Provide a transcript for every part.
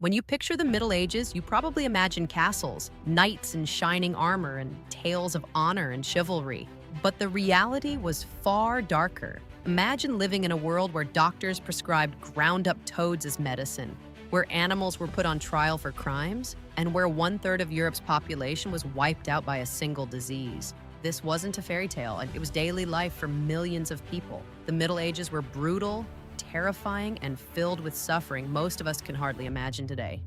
When you picture the Middle Ages, you probably imagine castles, knights in shining armor, and tales of honor and chivalry. But the reality was far darker. Imagine living in a world where doctors prescribed ground-up toads as medicine, where animals were put on trial for crimes, and where one-third of Europe's population was wiped out by a single disease. This wasn't a fairy tale, and it was daily life for millions of people. The Middle Ages were brutal, terrifying, and filled with suffering most of us can hardly imagine today.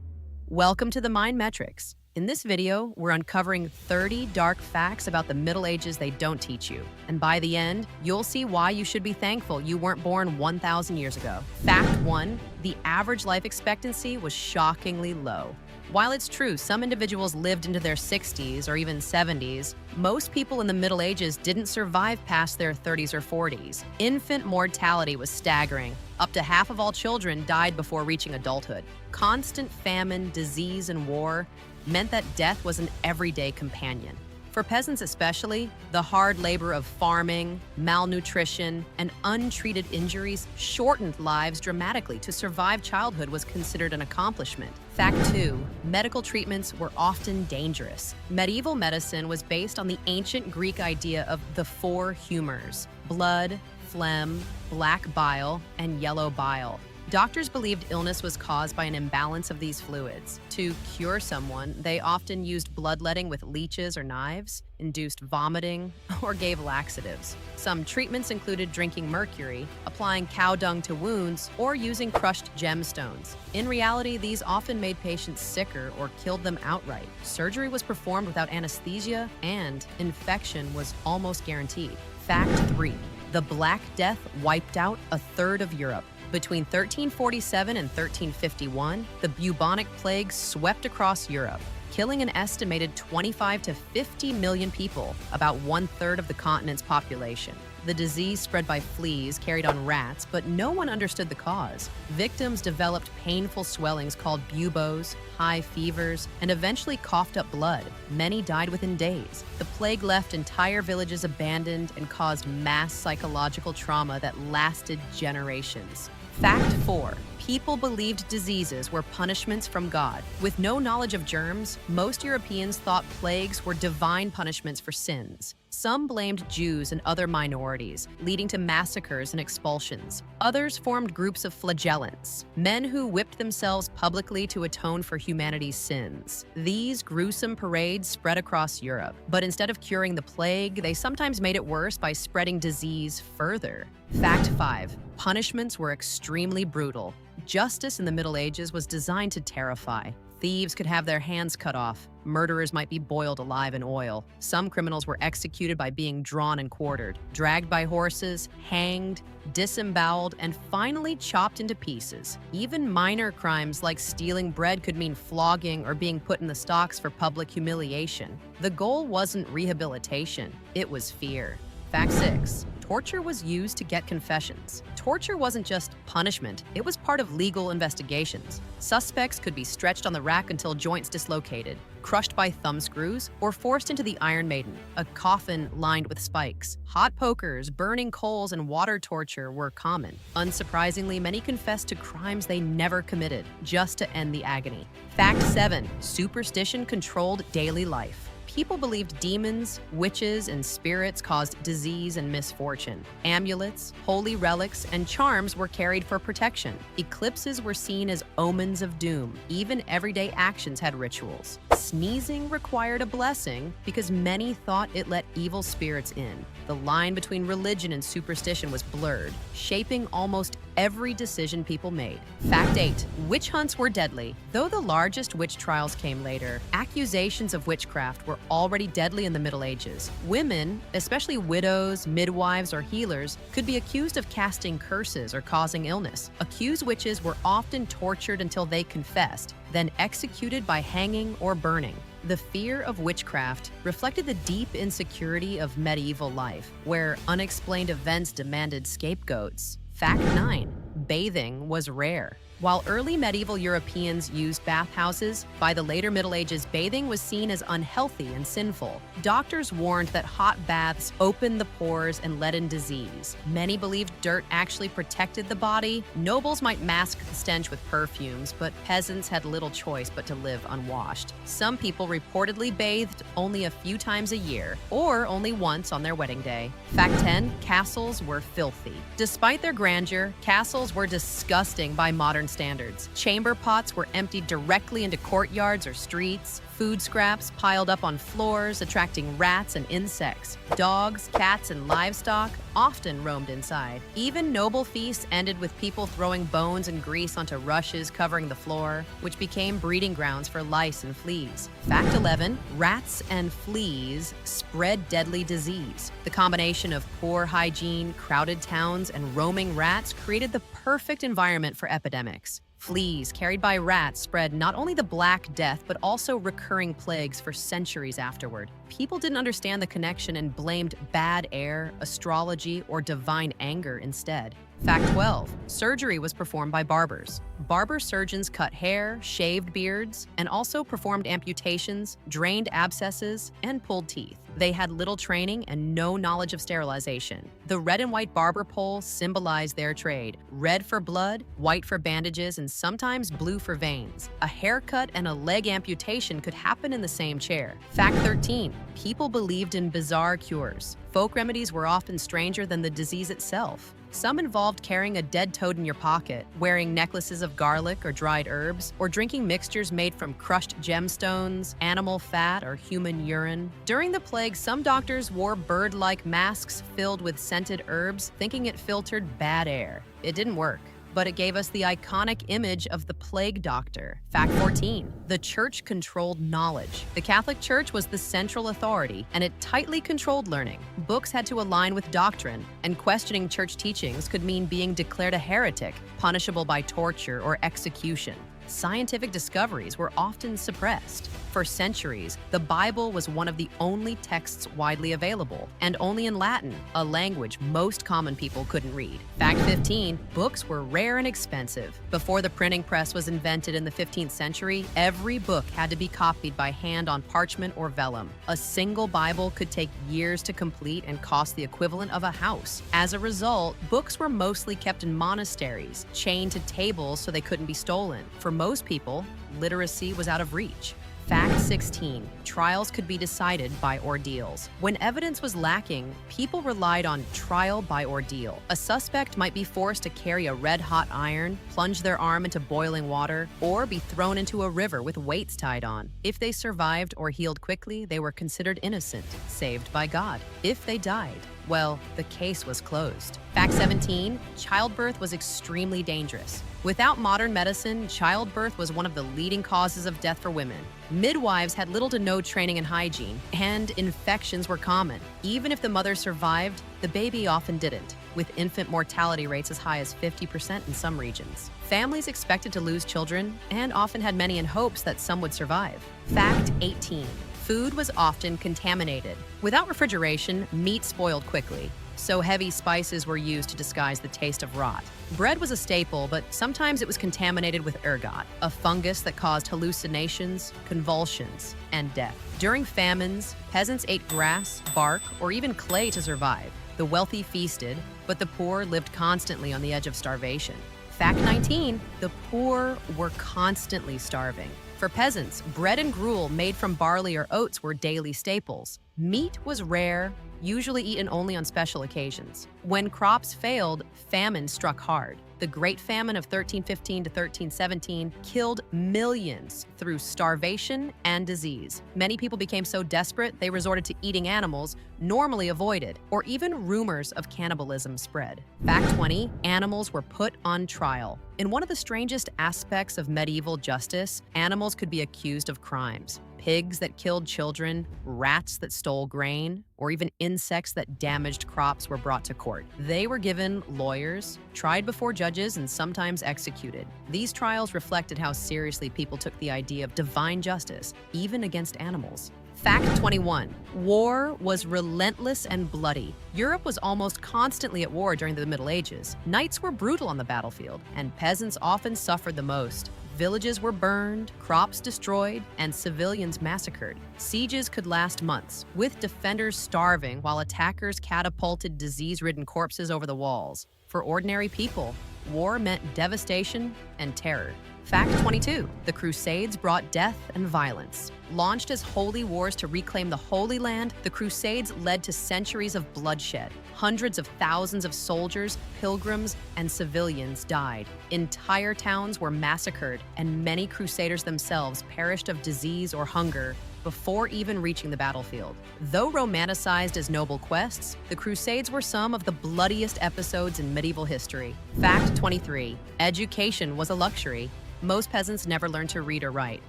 Welcome to the Mind Metrics. In this video, we're uncovering 30 dark facts about the Middle Ages they don't teach you. And by the end, you'll see why you should be thankful you weren't born 1,000 years ago. Fact 1, the average life expectancy was shockingly low. While it's true some individuals lived into their 60s or even 70s, most people in the Middle Ages didn't survive past their 30s or 40s. Infant mortality was staggering. Up to half of all children died before reaching adulthood. Constant famine, disease, and war meant that death was an everyday companion. For peasants especially, the hard labor of farming, malnutrition, and untreated injuries shortened lives dramatically. To survive childhood was considered an accomplishment. Fact 2, medical treatments were often dangerous. Medieval medicine was based on the ancient Greek idea of the four humors: blood, phlegm, black bile, and yellow bile. Doctors believed illness was caused by an imbalance of these fluids. To cure someone, they often used bloodletting with leeches or knives, induced vomiting, or gave laxatives. Some treatments included drinking mercury, applying cow dung to wounds, or using crushed gemstones. In reality, these often made patients sicker or killed them outright. Surgery was performed without anesthesia, and infection was almost guaranteed. Fact 3, the Black Death wiped out a third of Europe. Between 1347 and 1351, the bubonic plague swept across Europe, killing an estimated 25 to 50 million people, about one-third of the continent's population. The disease spread by fleas carried on rats, but no one understood the cause. Victims developed painful swellings called buboes, high fevers, and eventually coughed up blood. Many died within days. The plague left entire villages abandoned and caused mass psychological trauma that lasted generations. Fact 4, people believed diseases were punishments from God. With no knowledge of germs, most Europeans thought plagues were divine punishments for sins. Some blamed Jews and other minorities, leading to massacres and expulsions. Others formed groups of flagellants, men who whipped themselves publicly to atone for humanity's sins. These gruesome parades spread across Europe, but instead of curing the plague, they sometimes made it worse by spreading disease further. Fact 5, punishments were extremely brutal. Justice in the Middle Ages was designed to terrify. Thieves could have their hands cut off. Murderers might be boiled alive in oil. Some criminals were executed by being drawn and quartered, dragged by horses, hanged, disemboweled, and finally chopped into pieces. Even minor crimes like stealing bread could mean flogging or being put in the stocks for public humiliation. The goal wasn't rehabilitation, it was fear. Fact 6, torture was used to get confessions. Torture wasn't just punishment, it was part of legal investigations. Suspects could be stretched on the rack until joints dislocated, crushed by thumb screws, or forced into the Iron Maiden, a coffin lined with spikes. Hot pokers, burning coals, and water torture were common. Unsurprisingly, many confessed to crimes they never committed, just to end the agony. Fact 7, superstition controlled daily life. People believed demons, witches, and spirits caused disease and misfortune. Amulets, holy relics, and charms were carried for protection. Eclipses were seen as omens of doom. Even everyday actions had rituals. Sneezing required a blessing because many thought it let evil spirits in. The line between religion and superstition was blurred, shaping almost every decision people made. Fact 8, witch hunts were deadly. Though the largest witch trials came later, accusations of witchcraft were already deadly in the Middle Ages. Women, especially widows, midwives, or healers, could be accused of casting curses or causing illness. Accused witches were often tortured until they confessed, then executed by hanging or burning. The fear of witchcraft reflected the deep insecurity of medieval life, where unexplained events demanded scapegoats. Fact 9, bathing was rare. While early medieval Europeans used bathhouses, by the later Middle Ages, bathing was seen as unhealthy and sinful. Doctors warned that hot baths opened the pores and let in disease. Many believed dirt actually protected the body. Nobles might mask the stench with perfumes, but peasants had little choice but to live unwashed. Some people reportedly bathed only a few times a year, or only once on their wedding day. Fact 10, castles were filthy. Despite their grandeur, castles were disgusting by modern standards. Chamber pots were emptied directly into courtyards or streets. Food scraps piled up on floors, attracting rats and insects. Dogs, cats, and livestock often roamed inside. Even noble feasts ended with people throwing bones and grease onto rushes covering the floor, which became breeding grounds for lice and fleas. Fact 11, rats and fleas spread deadly disease. The combination of poor hygiene, crowded towns, and roaming rats created the perfect environment for epidemics. Fleas carried by rats spread not only the Black Death, but also recurring plagues for centuries afterward. People didn't understand the connection and blamed bad air, astrology, or divine anger instead. Fact 12, surgery was performed by barbers. Barber surgeons cut hair, shaved beards, and also performed amputations, drained abscesses, and pulled teeth. They had little training and no knowledge of sterilization. The red and white barber pole symbolized their trade: red for blood, white for bandages, and sometimes blue for veins. A haircut and a leg amputation could happen in the same chair. Fact 13, people believed in bizarre cures. Folk remedies were often stranger than the disease itself. Some involved carrying a dead toad in your pocket, wearing necklaces of garlic or dried herbs, or drinking mixtures made from crushed gemstones, animal fat, or human urine. During the plague, some doctors wore bird-like masks filled with scented herbs, thinking it filtered bad air. It didn't work, but it gave us the iconic image of the plague doctor. Fact 14, the church controlled knowledge. The Catholic Church was the central authority, and it tightly controlled learning. Books had to align with doctrine, and questioning church teachings could mean being declared a heretic, punishable by torture or execution. Scientific discoveries were often suppressed. For centuries, the Bible was one of the only texts widely available, and only in Latin, a language most common people couldn't read. Fact 15, books were rare and expensive. Before the printing press was invented in the 15th century, every book had to be copied by hand on parchment or vellum. A single Bible could take years to complete and cost the equivalent of a house. As a result, books were mostly kept in monasteries, chained to tables so they couldn't be stolen. For most people, literacy was out of reach. Fact 16, trials could be decided by ordeals. When evidence was lacking, people relied on trial by ordeal. A suspect might be forced to carry a red-hot iron, plunge their arm into boiling water, or be thrown into a river with weights tied on. If they survived or healed quickly, they were considered innocent, saved by God. If they died, well, the case was closed. Fact 17, childbirth was extremely dangerous. Without modern medicine, childbirth was one of the leading causes of death for women. Midwives had little to no training in hygiene, and infections were common. Even if the mother survived, the baby often didn't, with infant mortality rates as high as 50% in some regions. Families expected to lose children, and often had many in hopes that some would survive. Fact 18, food was often contaminated. Without refrigeration, meat spoiled quickly, so heavy spices were used to disguise the taste of rot. Bread was a staple, but sometimes it was contaminated with ergot, a fungus that caused hallucinations, convulsions, and death. During famines, peasants ate grass, bark, or even clay to survive. The wealthy feasted, but the poor lived constantly on the edge of starvation. Fact 19, the poor were constantly starving. For peasants, bread and gruel made from barley or oats were daily staples. Meat was rare, usually eaten only on special occasions. When crops failed, famine struck hard. The Great Famine of 1315 to 1317 killed millions through starvation and disease. Many people became so desperate they resorted to eating animals normally avoided, or even rumors of cannibalism spread. Fact 20, animals were put on trial. In one of the strangest aspects of medieval justice, animals could be accused of crimes. Pigs that killed children, rats that stole grain, or even insects that damaged crops were brought to court. They were given lawyers, tried before judges, and sometimes executed. These trials reflected how seriously people took the idea of divine justice, even against animals. Fact 21. War was relentless and bloody. Europe was almost constantly at war during the Middle Ages. Knights were brutal on the battlefield, and peasants often suffered the most. Villages were burned, crops destroyed, and civilians massacred. Sieges could last months, with defenders starving while attackers catapulted disease-ridden corpses over the walls. For ordinary people, war meant devastation and terror. Fact 22. The Crusades brought death and violence. Launched as holy wars to reclaim the Holy Land, the Crusades led to centuries of bloodshed. Hundreds of thousands of soldiers, pilgrims, and civilians died. Entire towns were massacred, and many Crusaders themselves perished of disease or hunger before even reaching the battlefield. Though romanticized as noble quests, the Crusades were some of the bloodiest episodes in medieval history. Fact 23. Education was a luxury. Most peasants never learned to read or write.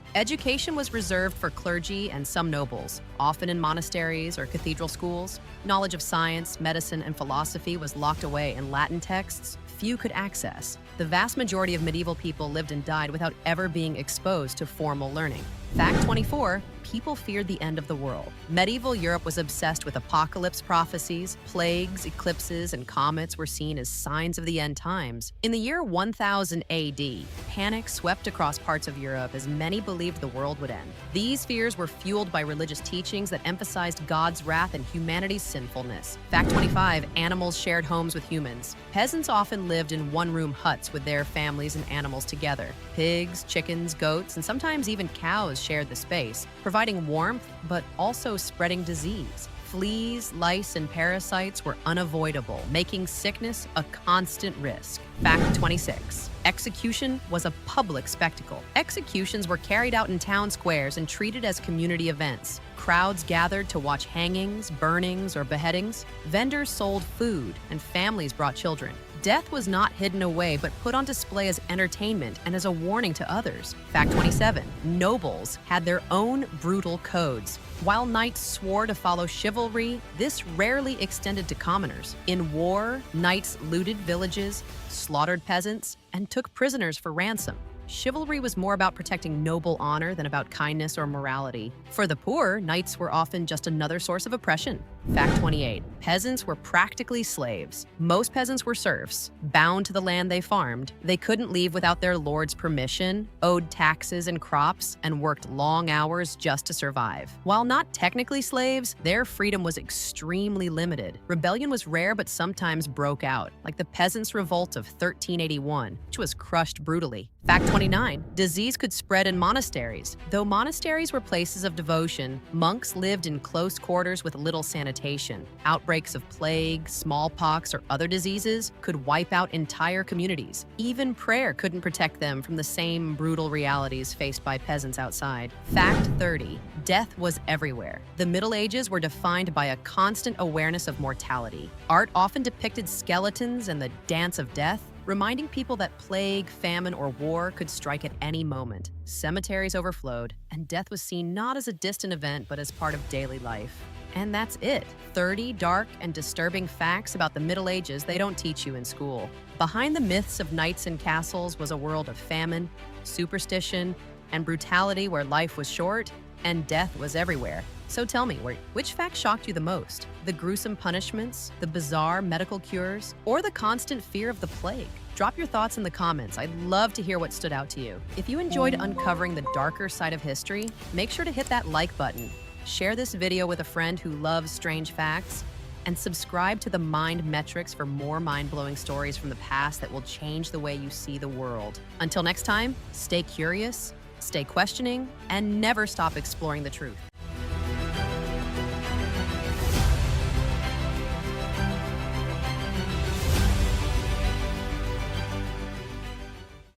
Education was reserved for clergy and some nobles, often in monasteries or cathedral schools. Knowledge of science, medicine, and philosophy was locked away in Latin texts few could access. The vast majority of medieval people lived and died without ever being exposed to formal learning. Fact 24. People feared the end of the world. Medieval Europe was obsessed with apocalypse prophecies. Plagues, eclipses, and comets were seen as signs of the end times. In the year 1000 AD, panic swept across parts of Europe as many believed the world would end. These fears were fueled by religious teachings that emphasized God's wrath and humanity's sinfulness. Fact 25. Animals shared homes with humans. Peasants often lived in one-room huts with their families and animals together. Pigs, chickens, goats, and sometimes even cows shared the space, providing warmth but also spreading disease. Fleas, lice, and parasites were unavoidable, making sickness a constant risk. Fact 26. Execution was a public spectacle. Executions were carried out in town squares and treated as community events. Crowds gathered to watch hangings, burnings, or beheadings. Vendors sold food, and families brought children. Death was not hidden away, but put on display as entertainment and as a warning to others. Fact 27. Nobles had their own brutal codes. While knights swore to follow chivalry, this rarely extended to commoners. In war, knights looted villages, slaughtered peasants, and took prisoners for ransom. Chivalry was more about protecting noble honor than about kindness or morality. For the poor, knights were often just another source of oppression. Fact 28. Peasants were practically slaves. Most peasants were serfs, bound to the land they farmed. They couldn't leave without their lord's permission, owed taxes and crops, and worked long hours just to survive. While not technically slaves, their freedom was extremely limited. Rebellion was rare but sometimes broke out, like the Peasants' Revolt of 1381, which was crushed brutally. Fact 29. Disease could spread in monasteries. Though monasteries were places of devotion, monks lived in close quarters with little sanitation. Outbreaks of plague, smallpox, or other diseases could wipe out entire communities. Even prayer couldn't protect them from the same brutal realities faced by peasants outside. Fact 30. Death was everywhere. The Middle Ages were defined by a constant awareness of mortality. Art often depicted skeletons and the dance of death, reminding people that plague, famine, or war could strike at any moment. Cemeteries overflowed, and death was seen not as a distant event but as part of daily life. And that's it. 30 dark and disturbing facts about the Middle Ages they don't teach you in school. Behind the myths of knights and castles was a world of famine, superstition, and brutality where life was short and death was everywhere. So tell me, which fact shocked you the most? The gruesome punishments, the bizarre medical cures, or the constant fear of the plague? Drop your thoughts in the comments. I'd love to hear what stood out to you. If you enjoyed uncovering the darker side of history, make sure to hit that like button. Share this video with a friend who loves strange facts, and subscribe to the Mind Metrics for more mind-blowing stories from the past that will change the way you see the world. Until next time, stay curious, stay questioning, and never stop exploring the truth.